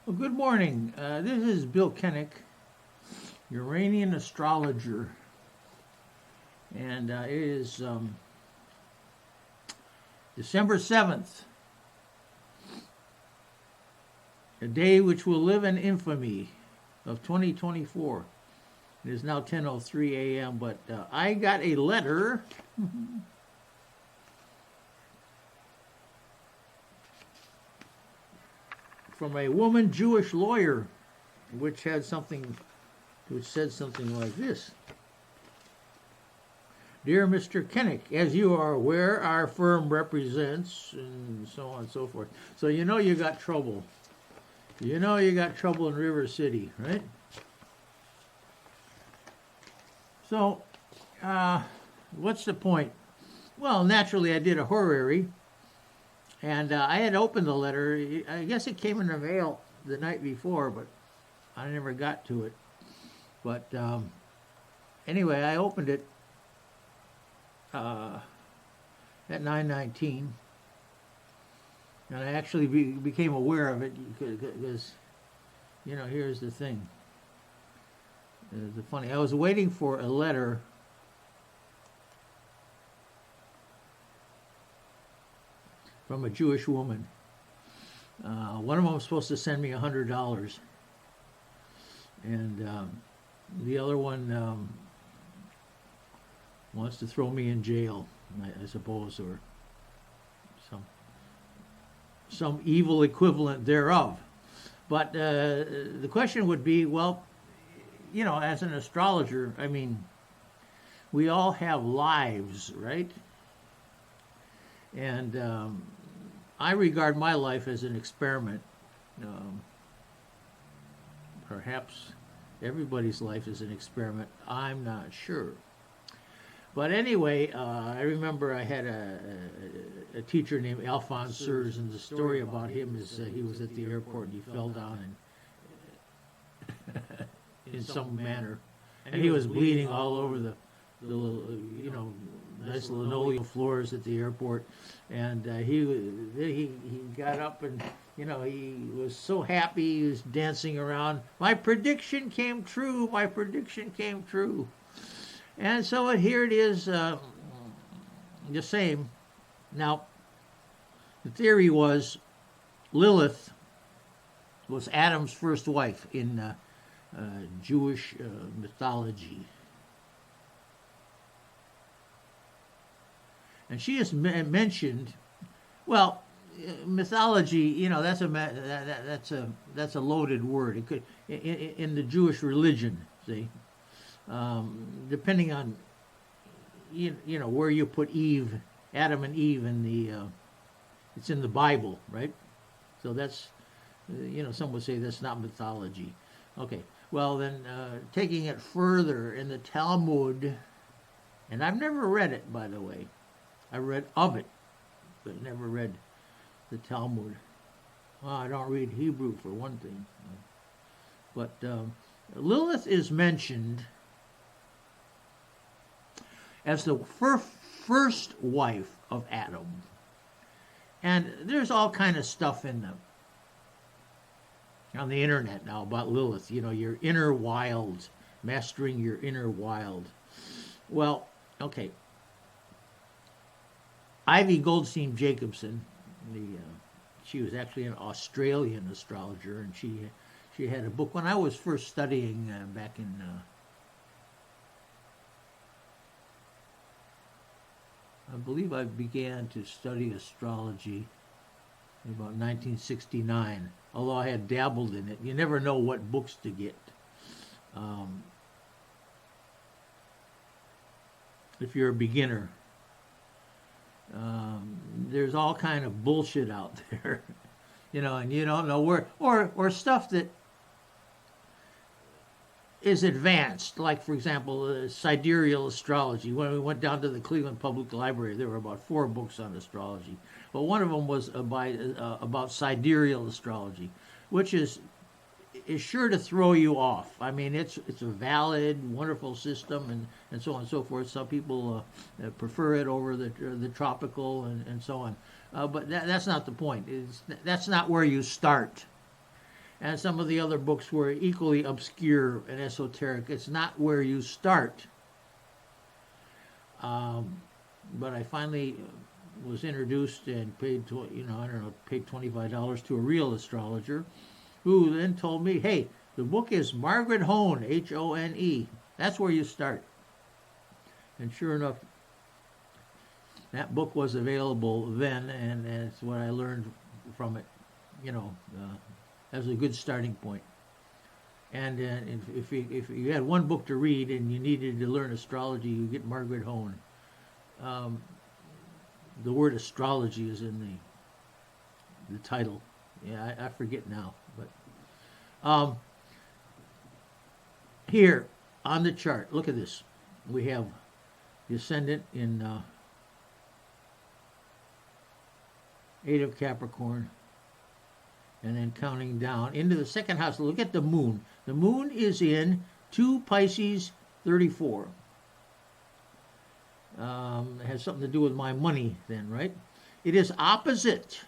Well, good morning. This is Bill Kennick, Uranian astrologer, and it is December 7th, a day which will live in infamy of 2024. It is now 10:03 a.m., but I got a letter from a woman Jewish lawyer, which said something like this. Dear Mr. Kennick, as you are aware, our firm represents, and so on and so forth. So you know you got trouble. You know you got trouble in River City, right? So, what's the point? Well, naturally I did a horary, and I had opened the letter. I guess it came in the mail the night before, but I never got to it. But anyway, I opened it at 9:19, and I actually became aware of it because, here's the thing. The funny, I was waiting for a letter from a Jewish woman. One of them was supposed to send me $100, and the other one wants to throw me in jail, I suppose, or some evil equivalent thereof. But the question would be, well, as an astrologer, I mean, we all have lives, right? And I regard my life as an experiment. Perhaps everybody's life is an experiment. I'm not sure. But anyway, I remember I had a teacher named Alphonse Sers, and the story about him is he was at the airport and he fell down and in some manner, and he was bleeding all over the nice linoleum floors at the airport, and he got up and he was so happy, he was dancing around. My prediction came true. My prediction came true. And so here it is, the same. Now, the theory was Lilith was Adam's first wife in Jewish mythology. And she is mentioned, well, mythology, that's a loaded word. It could in the Jewish religion, see. Depending on where you put Eve, Adam and Eve it's in the Bible, right? So that's some would say that's not mythology. Okay, well then, taking it further in the Talmud, and I've never read it, by the way. I read of it, but never read the Talmud. Well, I don't read Hebrew for one thing, but Lilith is mentioned as the first wife of Adam. And there's all kind of stuff on the internet now about Lilith, your inner wild, mastering your inner wild. Well, okay. Ivy Goldstein Jacobsen, she was actually an Australian astrologer, and she had a book when I was first studying back in I believe I began to study astrology in about 1969, although I had dabbled in it. You never know what books to get. If you're a beginner, there's all kind of bullshit out there, and you don't know where, or stuff that is advanced, like, for example, sidereal astrology. When we went down to the Cleveland Public Library, there were about 4 books on astrology. But one of them was about sidereal astrology, which is sure to throw you off. I mean, it's a valid, wonderful system, and so on and so forth. Some people prefer it over the tropical and so on. But that's not the point. That's not where you start. and some of the other books were equally obscure and esoteric. It's not where you start. But I finally was introduced and paid, paid $25 to a real astrologer, who then told me, hey, the book is Margaret Hone, Hone. That's where you start. And sure enough, that book was available then, and it's what I learned from it, as a good starting point. And if you had one book to read and you needed to learn astrology, you get Margaret Hone. The word astrology is in the title. Yeah, I forget now, but here on the chart, look at this. We have the ascendant in 8 of Capricorn, and then counting down into the second house. Look at the moon. The moon is in 2 Pisces 34. It has something to do with my money then, right? It is opposite.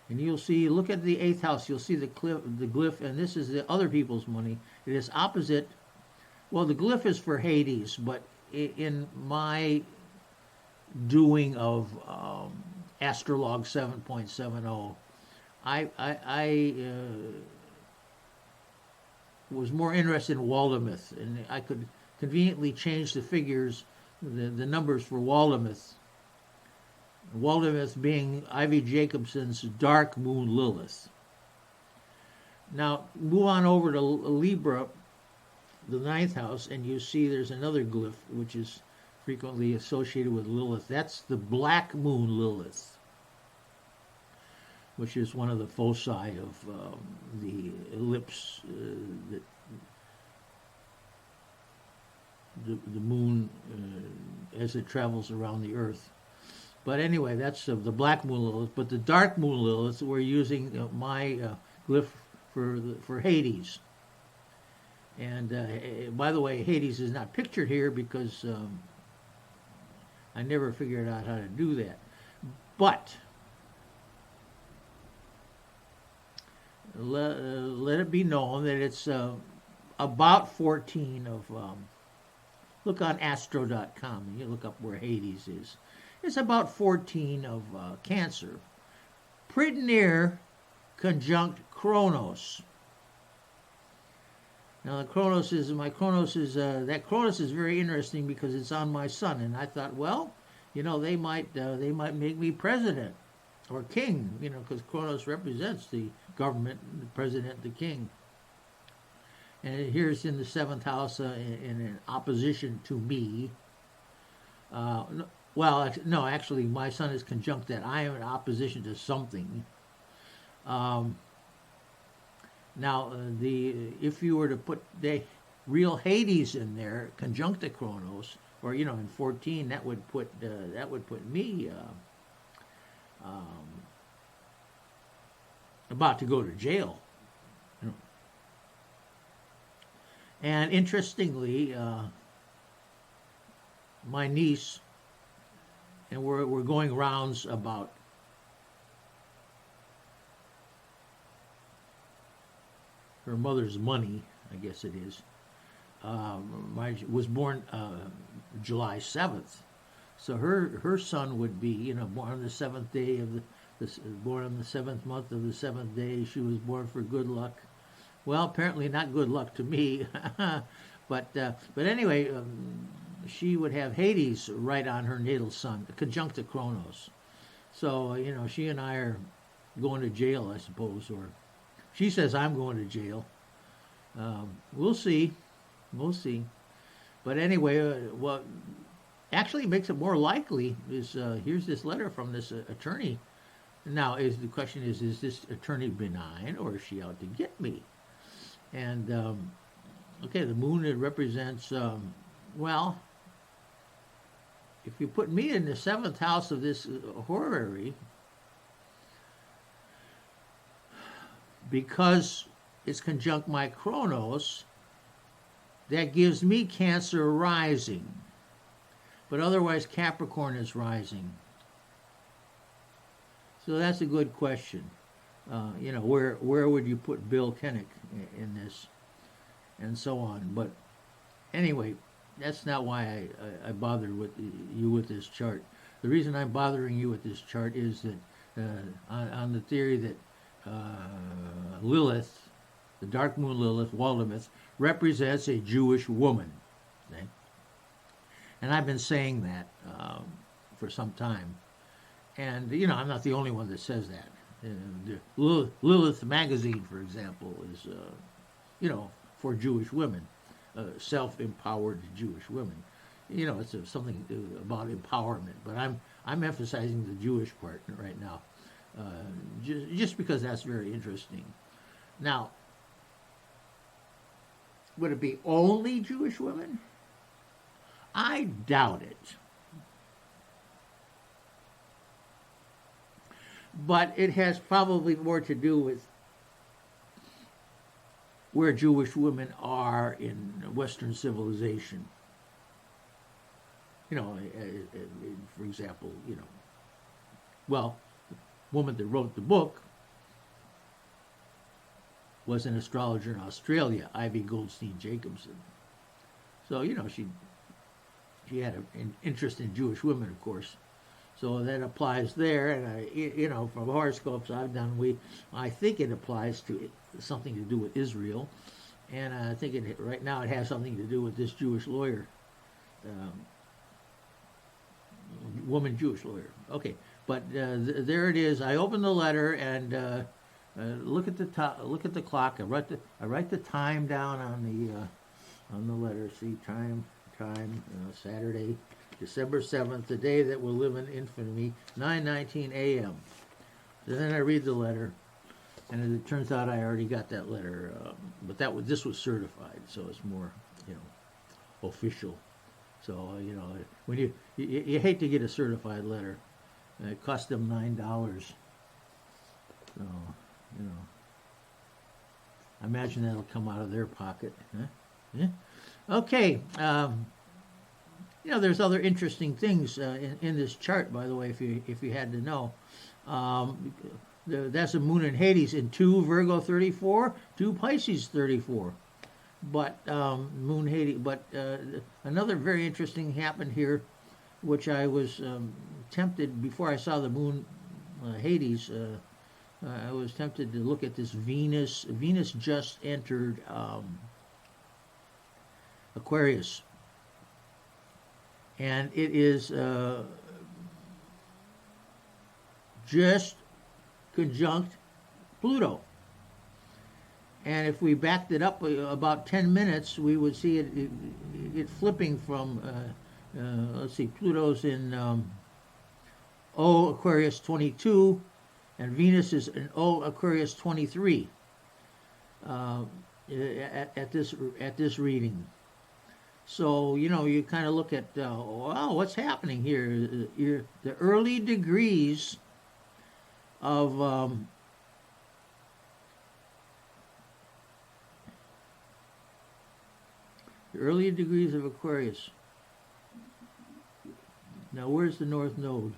And you'll see, look at the 8th house, you'll see the glyph, and this is the other people's money. It is opposite. Well, the glyph is for Hades, but in my doing of Astrolog 7.70, I was more interested in Waldemath, and I could conveniently change the figures, the numbers for Waldemath. Waldemath being Ivy Jacobsen's Dark Moon Lilith. Now, move on over to Libra, the 9th house, and you see there's another glyph, which is frequently associated with Lilith. That's the Black Moon Lilith, which is one of the foci of the ellipse that the moon as it travels around the earth. But anyway, that's the Black Moon Lilith. But the Dark Moon Lilith, we're using my glyph for Hades. And by the way, Hades is not pictured here because I never figured out how to do that. But let it be known that it's about 14 of... look on astro.com and you look up where Hades is. It's about 14 of Cancer. Pretty near conjunct Kronos. Now that Kronos is very interesting because it's on my sun, and I thought, well, they might make me president or king, because Kronos represents the government, the president, the king. And here's in the 7th house in opposition to me. Actually, my sun is conjunct that. I am in opposition to something. Now, if you were to put the real Hades in there, conjunct the Kronos, or in 14, that would put me about to go to jail. And interestingly, my niece, and we're going rounds about her mother's money, I guess it is. Was born July 7th, so her son would be born on the 7th day of born on the 7th month of the 7th day. She was born for good luck. Well, apparently not good luck to me, but anyway, she would have Hades right on her natal sun, conjunct the Kronos. So she and I are going to jail, I suppose, or she says I'm going to jail. We'll see. But anyway, what actually makes it more likely is here's this letter from this attorney. Now, the question is this attorney benign, or is she out to get me? And okay, the moon, it represents if you put me in the 7th house of this horary, because it's conjunct my Kronos, that gives me Cancer rising. But otherwise, Capricorn is rising. So that's a good question. where would you put Bill Kennick in this, and so on. But anyway, that's not why I bothered with you with this chart. The reason I'm bothering you with this chart is that on the theory that Lilith, the Dark Moon Lilith, Waldemath, represents a Jewish woman. Okay? And I've been saying that for some time. And, I'm not the only one that says that. The Lilith magazine, for example, is, for Jewish women, self-empowered Jewish women. It's something about empowerment, but I'm emphasizing the Jewish part right now, just because that's very interesting. Now, would it be only Jewish women? I doubt it. But it has probably more to do with where Jewish women are in Western civilization. For example, the woman that wrote the book was an astrologer in Australia, Ivy Goldstein Jacobsen. So, she had an interest in Jewish women, of course. So that applies there, and from horoscopes I've done, I think it applies to something to do with Israel, and I think right now it has something to do with this Jewish lawyer, woman Jewish lawyer. Okay, but there it is. I open the letter and look at the clock. I write the time down on the letter. See, time, Saturday, December 7th, the day that will live in infamy, 9:19 a.m. Then I read the letter, and it turns out I already got that letter, but this was certified, so it's more, official. So when you hate to get a certified letter, it cost them $9. So I imagine that'll come out of their pocket. Huh? Yeah? Okay. There's other interesting things in this chart, by the way, if you had to know. That's a moon in Hades in 2 Virgo 34, 2 Pisces 34. But moon Hades. But another very interesting happened here, which I was tempted before I saw the moon Hades. I was tempted to look at this Venus. Venus just entered Aquarius. And it is just conjunct Pluto. And if we backed it up about 10 minutes, we would see it flipping from, Pluto's in O Aquarius 22, and Venus is in O Aquarius 23 at this reading. So, you kind of look at, what's happening here? The early degrees of Aquarius. Now, where's the North Node?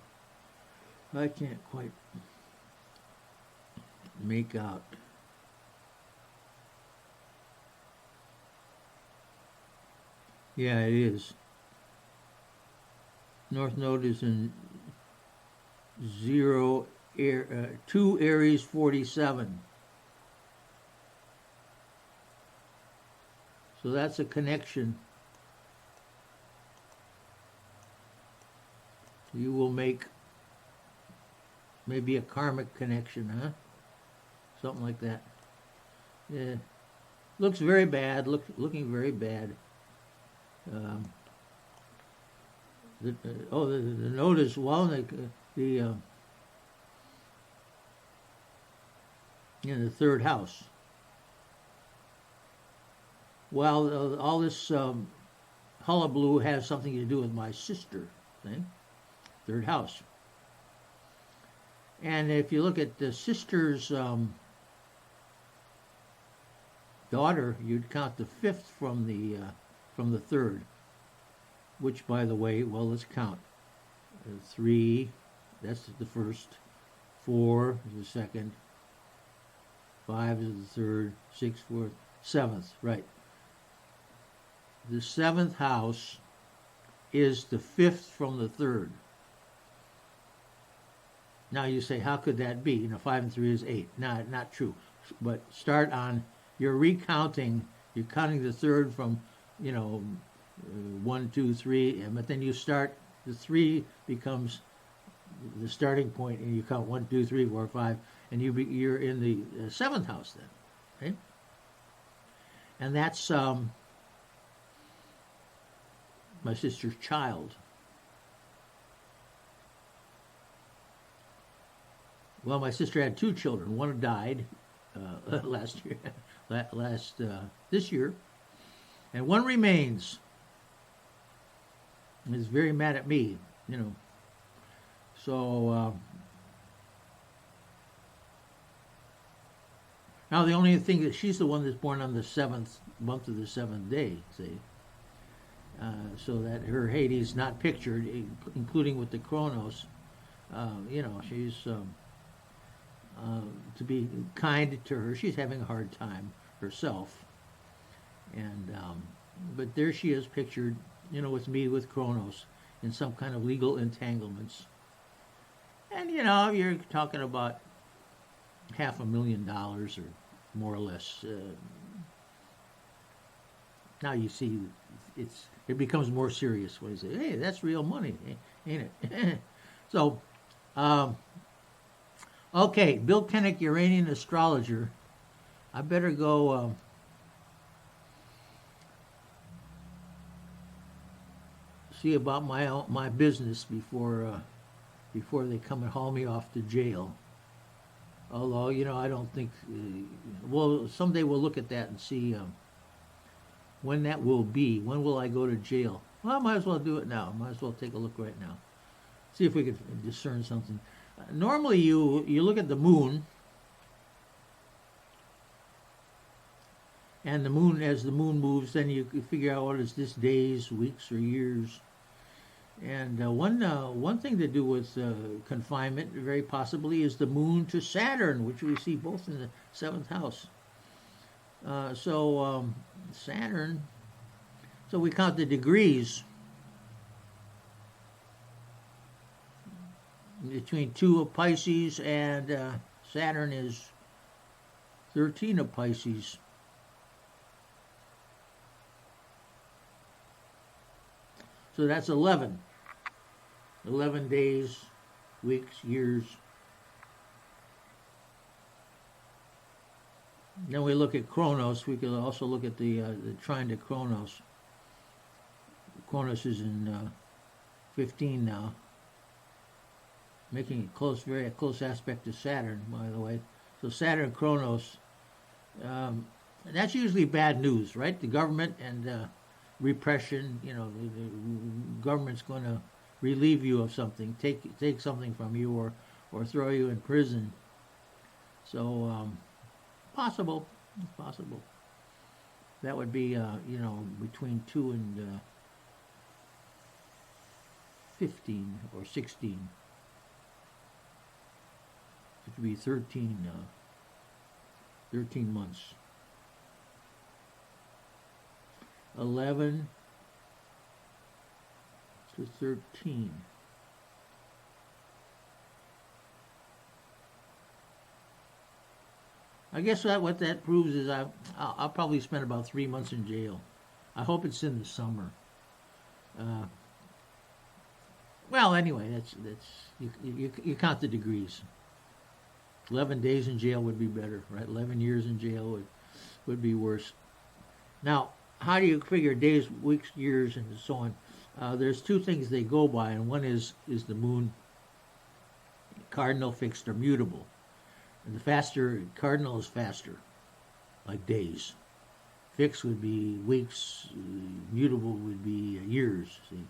I can't quite make out. Yeah, it is. North Node is in 2 Aries 47. So that's a connection. You will make maybe a karmic connection, huh? Something like that. Yeah. Looks very bad. Looking very bad. The note is in the third house. Well, all this hullabaloo has something to do with my sister, see? Third house. And if you look at the sister's daughter, you'd count the fifth from the third, which, by the way, let's count. 3, that's the first. 4 is the second. 5 is the third, 6, 4th, 7th, right. The 7th house is the 5th from the 3rd. Now you say, how could that be? 5 and 3 is 8. Not true. But start on, you're recounting, you're counting the 3rd from, 1, 2, 3, but then you start, the 3 becomes the starting point, and you count 1, 2, 3, 4, 5, and you're in the 7th house then, right? And that's my sister's child. Well, my sister had 2 children. One died last year, this year, and one remains. And is very mad at me, So now the only thing that she's the one that's born on the 7th month of the 7th day, see. So that her Hades not pictured, including with the Chronos. She's to be kind to her. She's having a hard time herself, and but there she is pictured, with me with Chronos in some kind of legal entanglements. And you're talking about $500,000 or more or less. Now you see, it becomes more serious when you say, "Hey, that's real money, ain't it?" So, okay, Bill Kennick, Uranian astrologer. I better go. See about my business before they come and haul me off to jail. Although I don't think. Well, someday we'll look at that and see when that will be. When will I go to jail? Well, I might as well do it now. Might as well take a look right now. See if we can discern something. Normally, you look at the moon, and the moon, as the moon moves, then you figure out what is this, days, weeks, or years. And one thing to do with confinement, very possibly, is the moon to Saturn, which we see both in the 7th house. Saturn. So we count the degrees between 2 of Pisces, and Saturn is 13 of Pisces. So that's 11. 11 days, weeks, years. Then we look at Chronos. We could also look at the trine to Chronos. Chronos is in 15 now, making a very close aspect to Saturn, by the way. So Saturn, Chronos, that's usually bad news, right? The government and repression. The government's going to relieve you of something, take something from you, or throw you in prison. So possible. That would be between 2 and 15 or 16. It would be 13 months. 11 to 13. I guess what that proves is I'll probably spend about 3 months in jail. I hope it's in the summer. Well, anyway, that's you count the degrees. 11 days in jail would be better, right? 11 years in jail would be worse. Now, how do you figure days, weeks, years, and so on? There's 2 things they go by, and one is the moon, cardinal, fixed, or mutable. And the faster, cardinal is faster, like days. Fixed would be weeks, mutable would be years, see?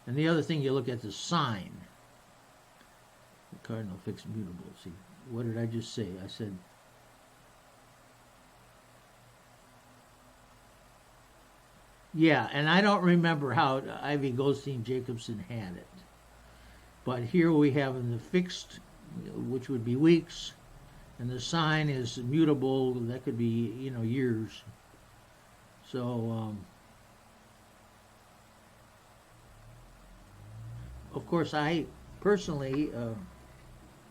And the other thing you look at the sign. The cardinal, fixed, mutable. See, what did I just say? I said yeah, and I don't remember how Ivy Goldstein Jacobsen had it. But here we have in the fixed, which would be weeks, and the sign is mutable. That could be, years. So, of course, I personally,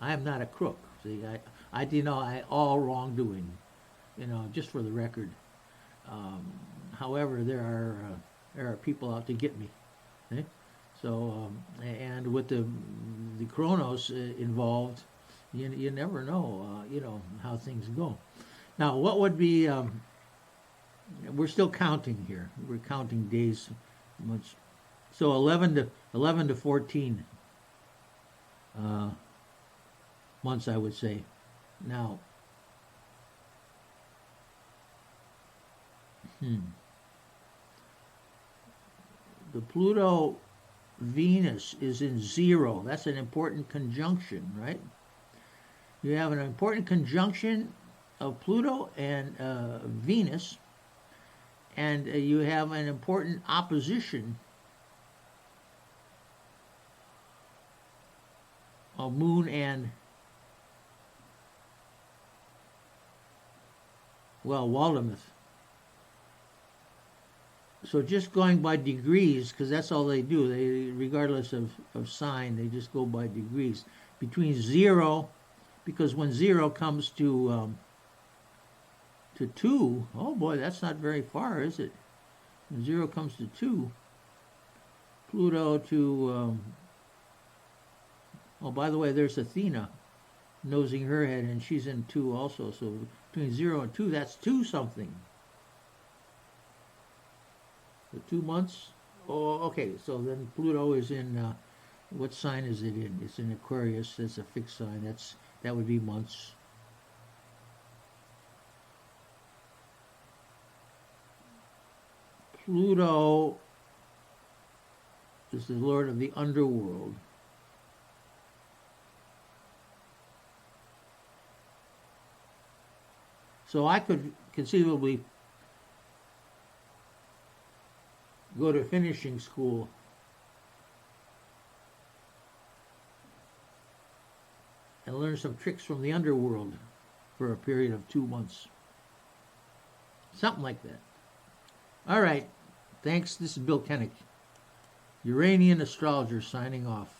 I am not a crook. See, I deny all wrongdoing. Just for the record. However, there are people out to get me. Eh? So, and with the chronos involved, you never know, how things go. Now, what would be? We're still counting here. We're counting days, months. So 11 to 14 months, I would say. Now, the Pluto Venus is in 0. That's an important conjunction, right? You have an important conjunction of Pluto and Venus, and you have an important opposition of Moon and, Waldemath. So just going by degrees, because that's all they do. They, regardless of sign, they just go by degrees. Between 0, because when 0 comes to 2, oh boy, that's not very far, is it? When 0 comes to 2, Pluto to, oh, by the way, there's Athena nosing her head, and she's in 2 also. So between 0 and 2, that's 2 something. The 2 months? Oh, okay. So then Pluto is in, what sign is it in? It's in Aquarius. That's a fixed sign. That would be months. Pluto is the lord of the underworld. So I could conceivably go to finishing school and learn some tricks from the underworld for a period of 2 months. Something like that. All right. Thanks. This is Bill Kennick, Uranian astrologer, signing off.